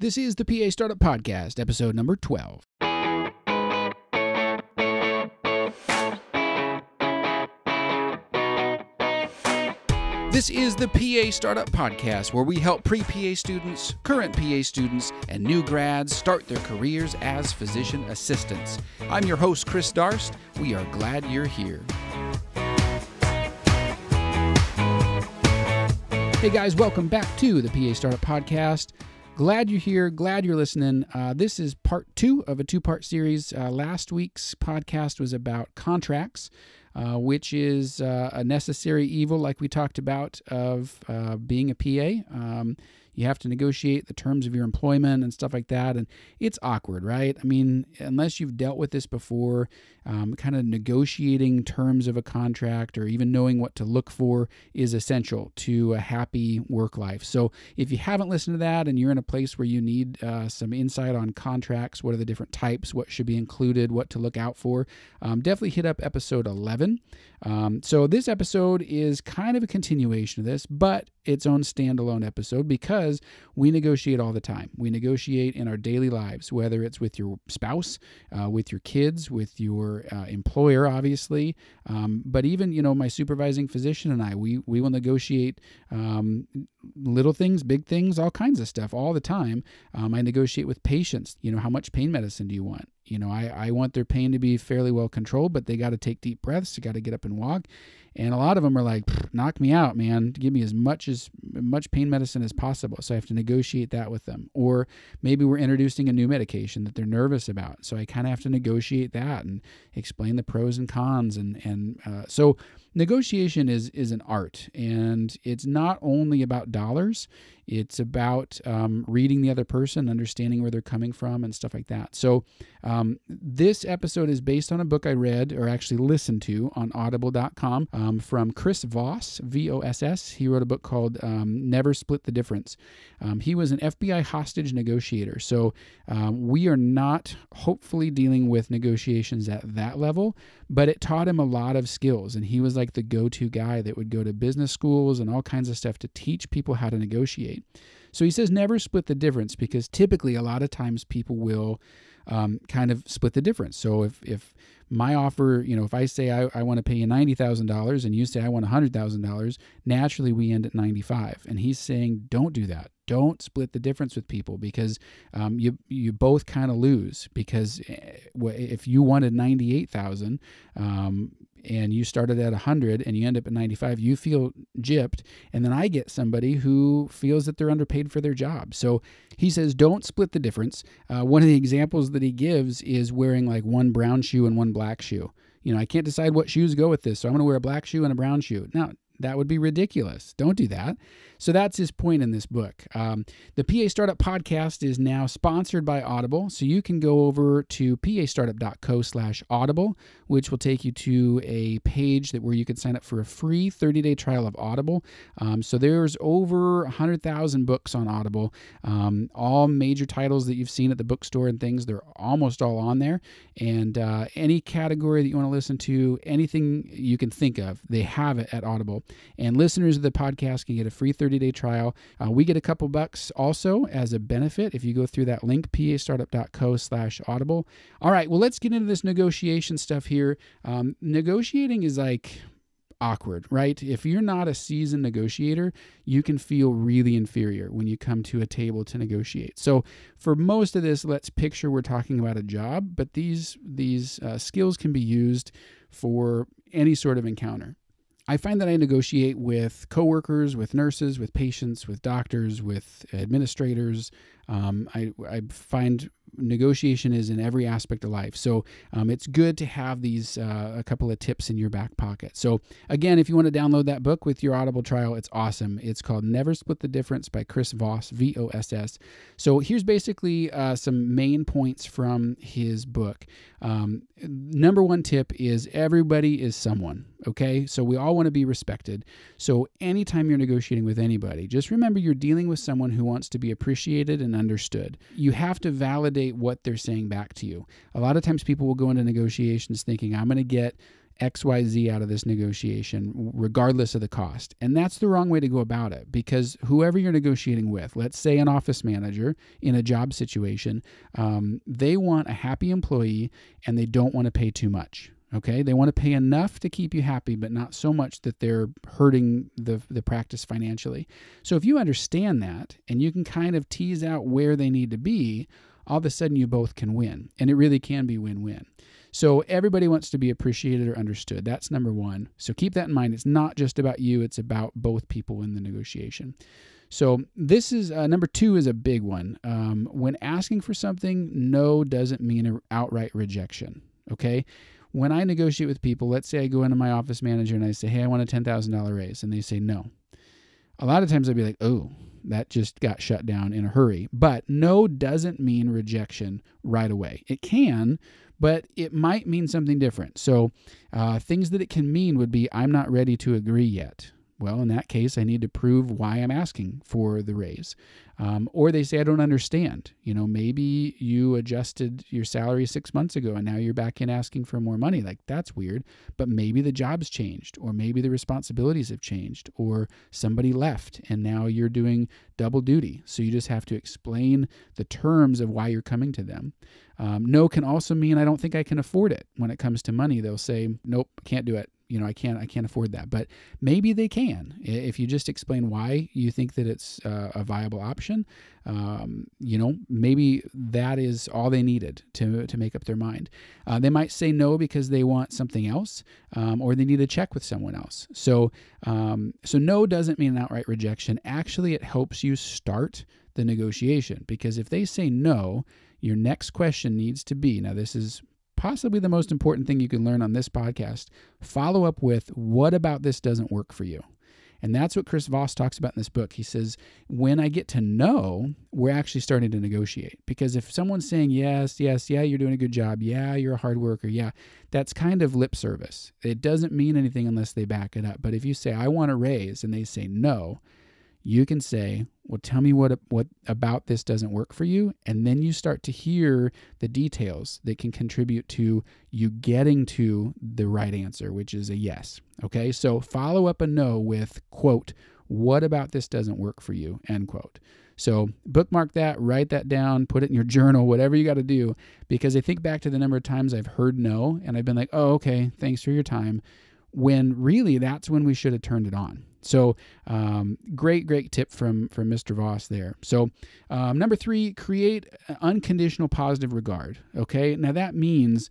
This is the PA Startup Podcast, episode number 12. This is the PA Startup Podcast, where we help pre-PA students, current PA students, and new grads start their careers as physician assistants. I'm your host, Chris Darst. We are glad you're here. Hey guys, welcome back to the PA Startup Podcast. Glad you're here. Glad you're listening. This is part 2 of a 2-part series. Last week's podcast was about contracts, which is a necessary evil, like we talked about, of being a PA. You have to negotiate the terms of your employment and stuff like that, and it's awkward, right? I mean, unless you've dealt with this before, kind of negotiating terms of a contract or even knowing what to look for is essential to a happy work life. So if you haven't listened to that and you're in a place where you need some insight on contracts, what are the different types, what should be included, what to look out for, definitely hit up episode 11. So this episode is kind of a continuation of this, but its own standalone episode because we negotiate all the time. We negotiate in our daily lives, whether it's with your spouse, with your kids, with your employer, obviously, but even, my supervising physician and I, we will negotiate little things, big things, all kinds of stuff all the time. I negotiate with patients. How much pain medicine do you want? I want their pain to be fairly well controlled, but they got to take deep breaths. They got to get up and walk. And a lot of them are like, knock me out, man. Give me as much pain medicine as possible. So I have to negotiate that with them. Or maybe we're introducing a new medication that they're nervous about. So I kind of have to negotiate that and explain the pros and cons. So negotiation is an art, and it's not only about dollars. It's about reading the other person, understanding where they're coming from and stuff like that. So this episode is based on a book I read, or actually listened to, on audible.com from Chris Voss, V-O-S-S. He wrote a book called Never Split the Difference. He was an FBI hostage negotiator. So we are not hopefully dealing with negotiations at that level, but it taught him a lot of skills. And he was like the go-to guy that would go to business schools and all kinds of stuff to teach people how to negotiate. So he says never split the difference, because typically a lot of times people will kind of split the difference. So if my offer, if I say I want to pay you $90,000 and you say I want $100,000, naturally we end at 95. And he's saying, don't do that. Don't split the difference with people, because you both kind of lose. Because if you wanted 98,000 and you started at 100 and you end up at 95, you feel gypped. And then I get somebody who feels that they're underpaid for their job. So he says, don't split the difference. One of the examples that he gives is wearing like one brown shoe and one black shoe. I can't decide what shoes go with this, so I'm going to wear a black shoe and a brown shoe. Now, that would be ridiculous. Don't do that. So that's his point in this book. The PA Startup Podcast is now sponsored by Audible. So you can go over to pastartup.co/audible, which will take you to a page where you can sign up for a free 30-day trial of Audible. So there's over 100,000 books on Audible. All major titles that you've seen at the bookstore and things, they're almost all on there. And any category that you want to listen to, anything you can think of, they have it at Audible. And listeners of the podcast can get a free 30-day trial. We get a couple bucks also as a benefit if you go through that link, pastartup.co/audible. All right, well, let's get into this negotiation stuff here. Negotiating is like awkward, right? If you're not a seasoned negotiator, you can feel really inferior when you come to a table to negotiate. So for most of this, let's picture we're talking about a job, but these skills can be used for any sort of encounter. I find that I negotiate with coworkers, with nurses, with patients, with doctors, with administrators. I find negotiation is in every aspect of life. So it's good to have these a couple of tips in your back pocket. So again, if you want to download that book with your Audible trial, it's awesome. It's called Never Split the Difference by Chris Voss, V-O-S-S. So here's basically some main points from his book. Number one tip is everybody is someone, okay? So we all want to be respected. So anytime you're negotiating with anybody, just remember you're dealing with someone who wants to be appreciated and understood. You have to validate what they're saying back to you. A lot of times people will go into negotiations thinking, I'm going to get XYZ out of this negotiation, regardless of the cost. And that's the wrong way to go about it, because whoever you're negotiating with, let's say an office manager in a job situation, they want a happy employee and they don't want to pay too much. Okay, they want to pay enough to keep you happy, but not so much that they're hurting the practice financially. So if you understand that and you can kind of tease out where they need to be, all of a sudden you both can win. And it really can be win-win. So everybody wants to be appreciated or understood. That's number one. So keep that in mind. It's not just about you. It's about both people in the negotiation. So this is number two is a big one. When asking for something, no doesn't mean an outright rejection. Okay. When I negotiate with people, let's say I go into my office manager and I say, hey, I want a $10,000 raise. And they say no. A lot of times I'd be like, oh, that just got shut down in a hurry. But no doesn't mean rejection right away. It can, but it might mean something different. So things that it can mean would be, I'm not ready to agree yet. Well, in that case, I need to prove why I'm asking for the raise. Or they say, I don't understand. Maybe you adjusted your salary 6 months ago and now you're back in asking for more money. Like, that's weird. But maybe the job's changed, or maybe the responsibilities have changed, or somebody left and now you're doing double duty. So you just have to explain the terms of why you're coming to them. No can also mean, I don't think I can afford it. When it comes to money, they'll say, nope, can't do it. I can't afford that. But maybe they can. If you just explain why you think that it's a viable option, maybe that is all they needed to make up their mind. They might say no because they want something else, or they need to check with someone else. So no doesn't mean an outright rejection. Actually, it helps you start the negotiation, because if they say no, your next question needs to be, now this is possibly the most important thing you can learn on this podcast, follow up with, what about this doesn't work for you? And that's what Chris Voss talks about in this book. He says, when I get to know, we're actually starting to negotiate. Because if someone's saying, yes, yeah, you're doing a good job, yeah, you're a hard worker, yeah, that's kind of lip service. It doesn't mean anything unless they back it up. But if you say, I want a raise, and they say no, you can say, well, tell me what about this doesn't work for you? And then you start to hear the details that can contribute to you getting to the right answer, which is a yes. Okay, so follow up a no with, quote, what about this doesn't work for you, end quote. So bookmark that, write that down, put it in your journal, whatever you got to do, because I think back to the number of times I've heard no, and I've been like, oh, okay, thanks for your time, when really that's when we should have turned it on. So great tip from Mr. Voss there. So number three, create unconditional positive regard. Okay, now that means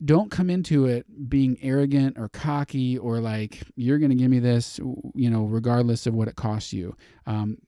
don't come into it being arrogant or cocky or like, you're going to give me this, regardless of what it costs you.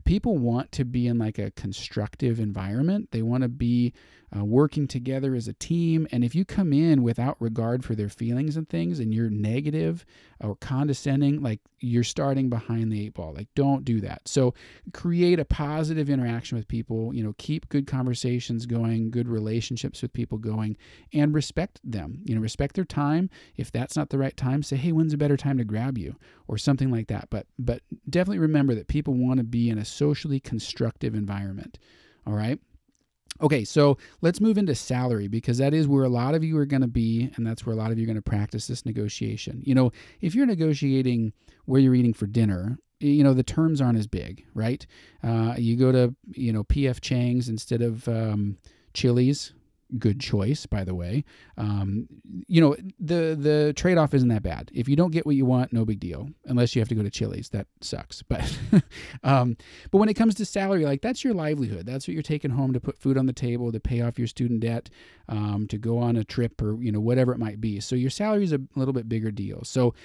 People want to be in like a constructive environment. They want to be working together as a team. And if you come in without regard for their feelings and things, and you're negative or condescending, like, you're starting behind the eight ball. Like, don't do that. So create a positive interaction with people, keep good conversations going, good relationships with people going, and respect them, respect their time. If that's not the right time, say, hey, when's a better time to grab you, or something like that. But definitely remember that people want to be in a socially constructive environment. All right. Okay, so let's move into salary, because that is where a lot of you are going to be, and that's where a lot of you are going to practice this negotiation. If you're negotiating where you're eating for dinner, the terms aren't as big, right? You go to, P.F. Chang's instead of Chili's. Good choice, by the way. The trade-off isn't that bad. If you don't get what you want, no big deal, unless you have to go to Chili's. That sucks. But when it comes to salary, like, that's your livelihood. That's what you're taking home to put food on the table, to pay off your student debt, to go on a trip, or whatever it might be. So your salary is a little bit bigger deal. So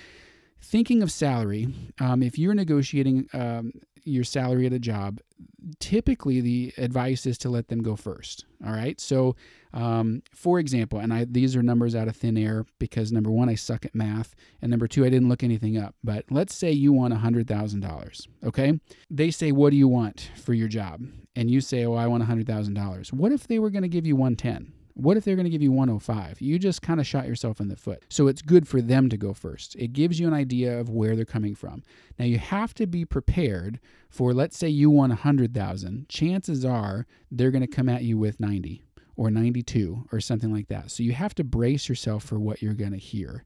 thinking of salary, if you're negotiating your salary at a job, typically the advice is to let them go first. All right. So, for example, and these are numbers out of thin air, because number one, I suck at math, and number two, I didn't look anything up. But let's say you want $100,000. Okay. They say, what do you want for your job? And you say, oh, I want $100,000. What if they were going to give you 110? What if they're going to give you 105? You just kind of shot yourself in the foot. So it's good for them to go first. It gives you an idea of where they're coming from. Now you have to be prepared for, let's say you want 100,000. Chances are they're going to come at you with 90 or 92 or something like that. So you have to brace yourself for what you're going to hear.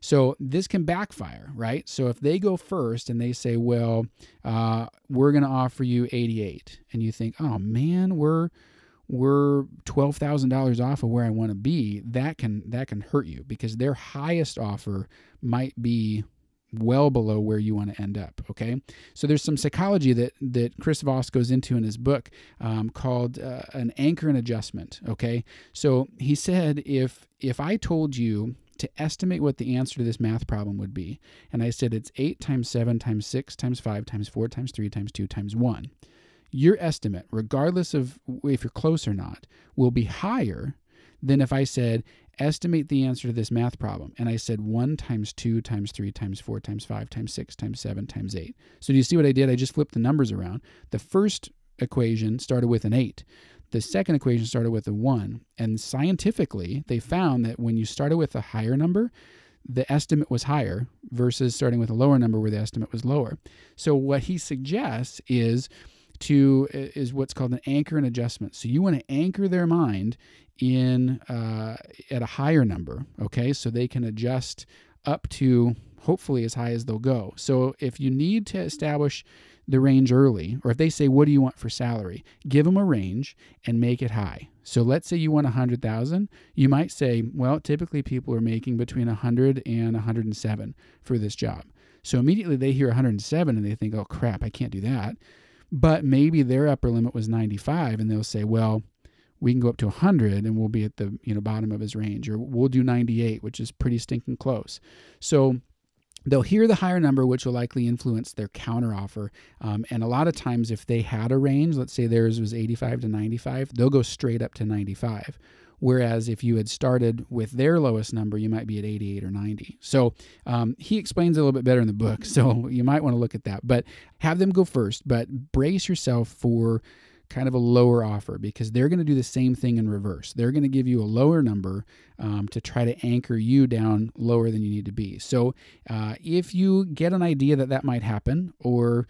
So this can backfire, right? So if they go first and they say, well, we're going to offer you 88, and you think, oh man, we're $12,000 off of where I want to be, that can hurt you, because their highest offer might be well below where you want to end up. Okay, so there's some psychology that Chris Voss goes into in his book called an anchor and adjustment. Okay, so he said if I told you to estimate what the answer to this math problem would be, and I said it's 8 times 7 times 6 times 5 times 4 times 3 times 2 times 1, your estimate, regardless of if you're close or not, will be higher than if I said, estimate the answer to this math problem, and I said 1 times 2 times 3 times 4 times 5 times 6 times 7 times 8. So do you see what I did? I just flipped the numbers around. The first equation started with an 8. The second equation started with a 1. And scientifically, they found that when you started with a higher number, the estimate was higher versus starting with a lower number where the estimate was lower. So what he suggests is what's called an anchor and adjustment. So you want to anchor their mind in at a higher number, okay? So they can adjust up to hopefully as high as they'll go. So if you need to establish the range early, or if they say, what do you want for salary? Give them a range and make it high. So let's say you want 100,000. You might say, well, typically people are making between 100 and 107 for this job. So immediately they hear 107 and they think, oh crap, I can't do that. But maybe their upper limit was 95, and they'll say, well, we can go up to 100 and we'll be at the bottom of his range, or we'll do 98, which is pretty stinking close. So they'll hear the higher number, which will likely influence their counteroffer. And a lot of times if they had a range, let's say theirs was 85 to 95, they'll go straight up to 95. Whereas if you had started with their lowest number, you might be at 88 or 90. So he explains it a little bit better in the book, so you might want to look at that. But have them go first, but brace yourself for kind of a lower offer, because they're going to do the same thing in reverse. They're going to give you a lower number to try to anchor you down lower than you need to be. So if you get an idea that might happen, or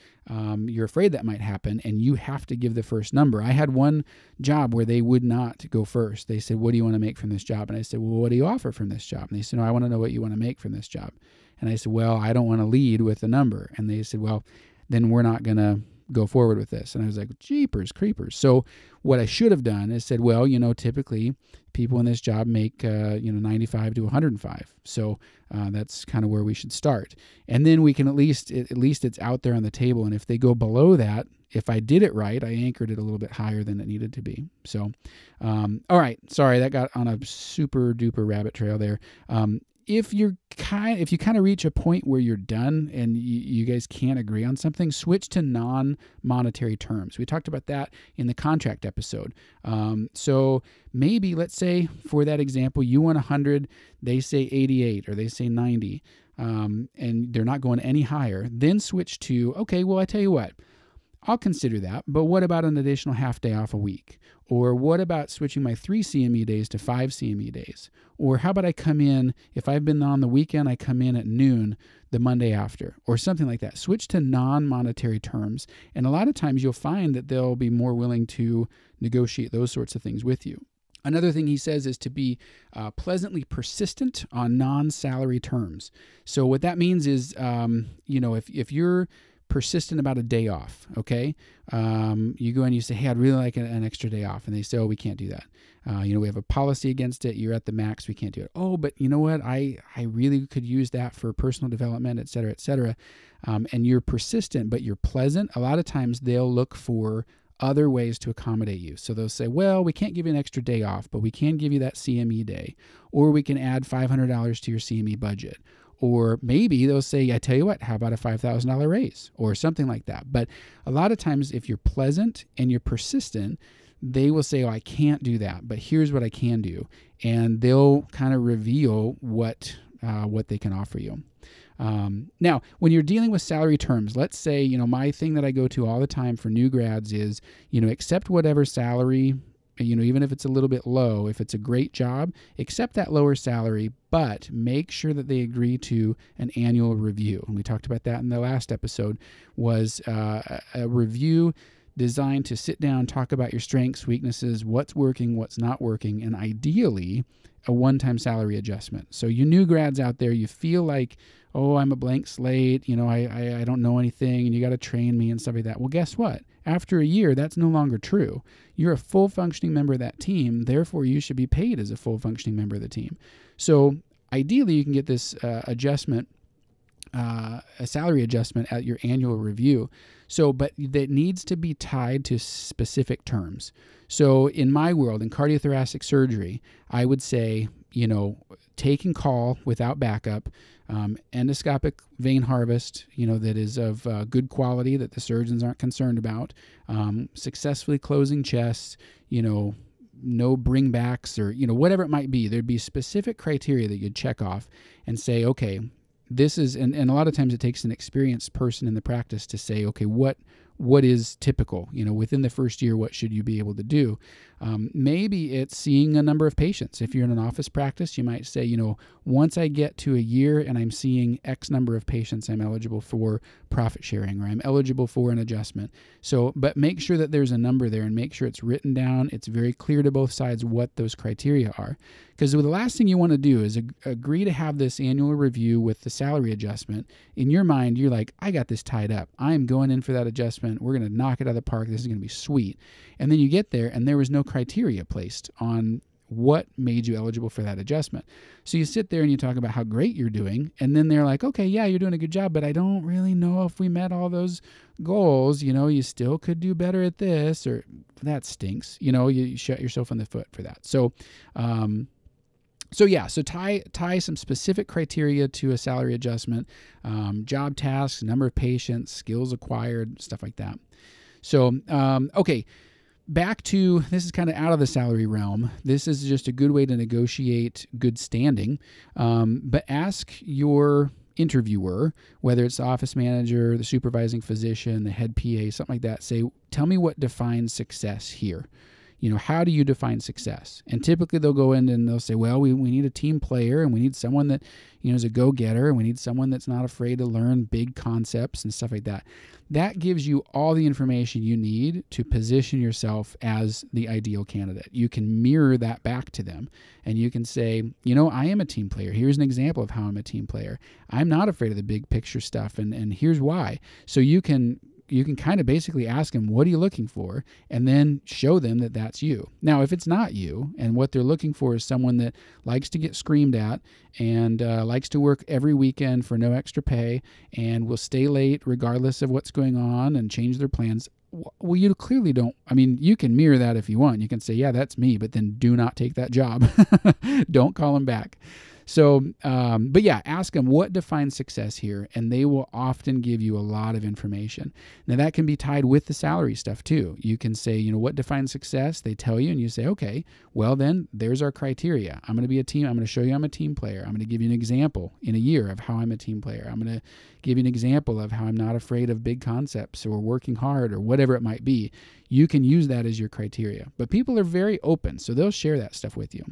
you're afraid that might happen, and you have to give the first number. I had one job where they would not go first. They said, what do you want to make from this job? And I said, well, what do you offer from this job? And they said, no, I want to know what you want to make from this job. And I said, well, I don't want to lead with a number. And they said, well, then we're not going to go forward with this. And I was like, jeepers creepers. So what I should have done is said, well, typically people in this job make 95 to 105. So that's kind of where we should start. And then we can at least it's out there on the table. And if they go below that, if I did it right, I anchored it a little bit higher than it needed to be. So, all right. Sorry, that got on a super duper rabbit trail there. If you kind of reach a point where you're done and you guys can't agree on something, switch to non-monetary terms. We talked about that in the contract episode. So maybe, let's say for that example, you want 100, they say 88 or they say 90, and they're not going any higher. Then switch to, okay, well, I tell you what, I'll consider that, but what about an additional half day off a week? Or what about switching my 3 CME days to 5 CME days? Or how about I come in, if I've been on the weekend, I come in at noon the Monday after, or something like that. Switch to non-monetary terms. And a lot of times you'll find that they'll be more willing to negotiate those sorts of things with you. Another thing he says is to be pleasantly persistent on non-salary terms. So what that means is, if you're persistent about a day off, okay? You go and you say, hey, I'd really like an extra day off. And they say, oh, we can't do that. We have a policy against it. You're at the max. We can't do it. Oh, but you know what? I really could use that for personal development, et cetera, et cetera. And you're persistent, but you're pleasant. A lot of times they'll look for other ways to accommodate you. So they'll say, well, we can't give you an extra day off, but we can give you that CME day, or we can add $500 to your CME budget. Or maybe they'll say, I tell you what, how about a $5,000 raise or something like that. But a lot of times if you're pleasant and you're persistent, they will say, oh, I can't do that, but here's what I can do. And they'll kind of reveal what they can offer you. Now, when you're dealing with salary terms, let's say, my thing that I go to all the time for new grads is, accept whatever salary, even if it's a little bit low. If it's a great job, accept that lower salary, but make sure that they agree to an annual review. And we talked about that in the last episode, was a review designed to sit down, talk about your strengths, weaknesses, what's working, what's not working, and ideally a one-time salary adjustment. So you new grads out there, you feel like, oh, I'm a blank slate, I don't know anything, and you got to train me and stuff like that. Well, guess what? After a year, that's no longer true. You're a full functioning member of that team, therefore you should be paid as a full functioning member of the team. So ideally, you can get this adjustment, a salary adjustment at your annual review. So, but that needs to be tied to specific terms. So in my world, in cardiothoracic surgery, I would say, take and call without backup, endoscopic vein harvest, that is of good quality that the surgeons aren't concerned about, successfully closing chests, no bringbacks or, whatever it might be. There'd be specific criteria that you'd check off and say, okay, this is, and a lot of times it takes an experienced person in the practice to say, okay, what is typical, within the first year, what should you be able to do? Maybe it's seeing a number of patients. If you're in an office practice, you might say, once I get to a year and I'm seeing X number of patients, I'm eligible for profit sharing, or I'm eligible for an adjustment. So, but make sure that there's a number there and make sure it's written down. It's very clear to both sides what those criteria are. Because the last thing you want to do is agree to have this annual review with the salary adjustment. In your mind, you're like, I got this tied up. I'm going in for that adjustment. We're going to knock it out of the park. This is going to be sweet. And then you get there and there was no criteria placed on what made you eligible for that adjustment. So you sit there and you talk about how great you're doing. And then they're like, okay, yeah, you're doing a good job, but I don't really know if we met all those goals. You still could do better at this, or that stinks. You shut yourself in the foot for that. So tie some specific criteria to a salary adjustment, job tasks, number of patients, skills acquired, stuff like that. So, okay, back to, this is kind of out of the salary realm. This is just a good way to negotiate good standing, but ask your interviewer, whether it's the office manager, the supervising physician, the head PA, something like that, say, tell me what defines success here. How do you define success? And typically they'll go in and they'll say, well, we need a team player, and we need someone that, is a go-getter, and we need someone that's not afraid to learn big concepts and stuff like that. That gives you all the information you need to position yourself as the ideal candidate. You can mirror that back to them, and you can say, I am a team player. Here's an example of how I'm a team player. I'm not afraid of the big picture stuff, and here's why. So you can kind of basically ask them, what are you looking for? And then show them that that's you. Now, if it's not you, and what they're looking for is someone that likes to get screamed at and likes to work every weekend for no extra pay and will stay late regardless of what's going on and change their plans, well, you clearly don't. You can mirror that if you want. You can say, yeah, that's me, but then do not take that job. Don't call them back. So, but yeah, ask them what defines success here, and they will often give you a lot of information. Now, that can be tied with the salary stuff too. You can say, what defines success? They tell you, and you say, okay, well then, there's our criteria. I'm going to be a team. I'm going to show you I'm a team player. I'm going to give you an example in a year of how I'm a team player. I'm going to give you an example of how I'm not afraid of big concepts or working hard or whatever it might be. You can use that as your criteria. But people are very open, so they'll share that stuff with you.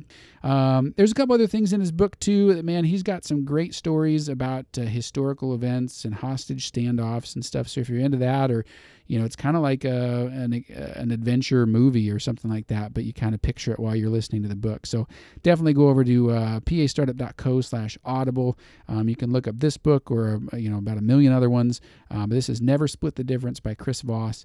There's a couple other things in his book, too. That, man, he's got some great stories about historical events and hostage standoffs and stuff. So if you're into that, or, it's kind of like an adventure movie or something like that, but you kind of picture it while you're listening to the book. So definitely go over to pastartup.co/audible. You can look up this book or, about a million other ones. But this is Never Split the Difference by Chris Voss.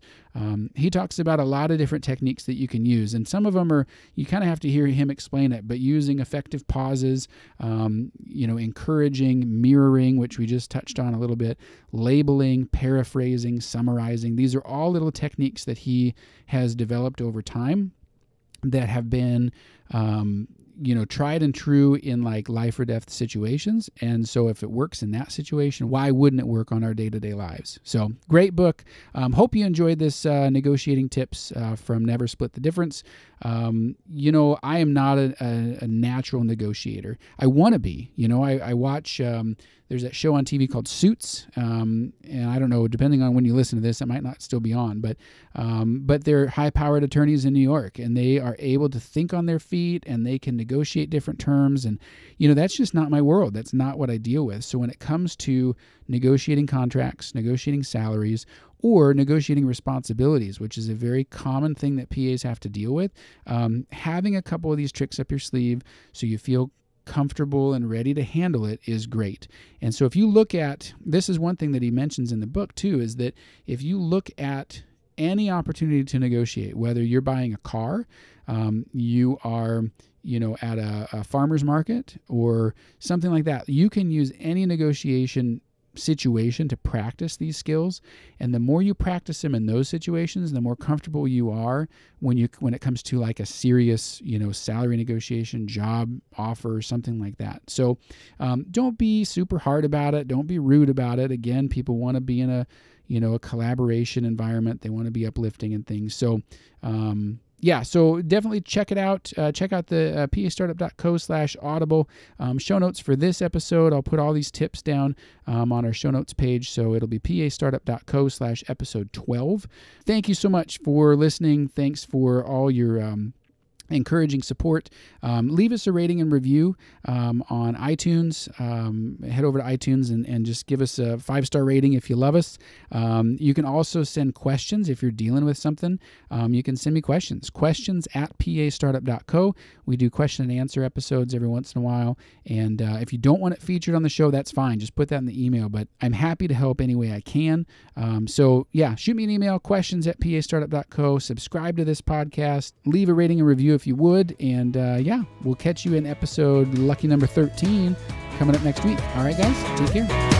He talks about a lot of different techniques that you can use, and some of them are, you kind of have to hear him explain it, but using effective pauses, encouraging, mirroring, which we just touched on a little bit, labeling, paraphrasing, summarizing. These are all little techniques that he has developed over time that have been tried and true in like life or death situations. And so if it works in that situation, why wouldn't it work on our day-to-day lives? So great book. Hope you enjoyed this negotiating tips from Never Split the Difference. I am not a natural negotiator. I want to be. I watch, there's that show on TV called Suits, and I don't know, depending on when you listen to this, it might not still be on, but they're high-powered attorneys in New York, and they are able to think on their feet, and they can negotiate negotiate different terms. And, that's just not my world. That's not what I deal with. So when it comes to negotiating contracts, negotiating salaries, or negotiating responsibilities, which is a very common thing that PAs have to deal with, having a couple of these tricks up your sleeve so you feel comfortable and ready to handle it is great. And so if you look at, this is one thing that he mentions in the book too, is that if you look at any opportunity to negotiate, whether you're buying a car, you are, at a farmer's market or something like that, you can use any negotiation situation to practice these skills. And the more you practice them in those situations, the more comfortable you are when it comes to like a serious, salary negotiation, job offer, something like that. So don't be super hard about it. Don't be rude about it. Again, people want to be in a collaboration environment. They want to be uplifting and things. So, so definitely check it out. Check out the pastartup.co/audible show notes for this episode. I'll put all these tips down on our show notes page. So it'll be pastartup.co/episode 12. Thank you so much for listening. Thanks for all your encouraging support. Leave us a rating and review on iTunes. Head over to iTunes and just give us a 5-star rating if you love us. You can also send questions if you're dealing with something. You can send me questions at pastartup.co. We do question and answer episodes every once in a while. And if you don't want it featured on the show, that's fine. Just put that in the email. But I'm happy to help any way I can. Shoot me an email, questions at pastartup.co. Subscribe to this podcast. Leave a rating and review if you would. And we'll catch you in episode lucky number 13 coming up next week. All right, guys, take care.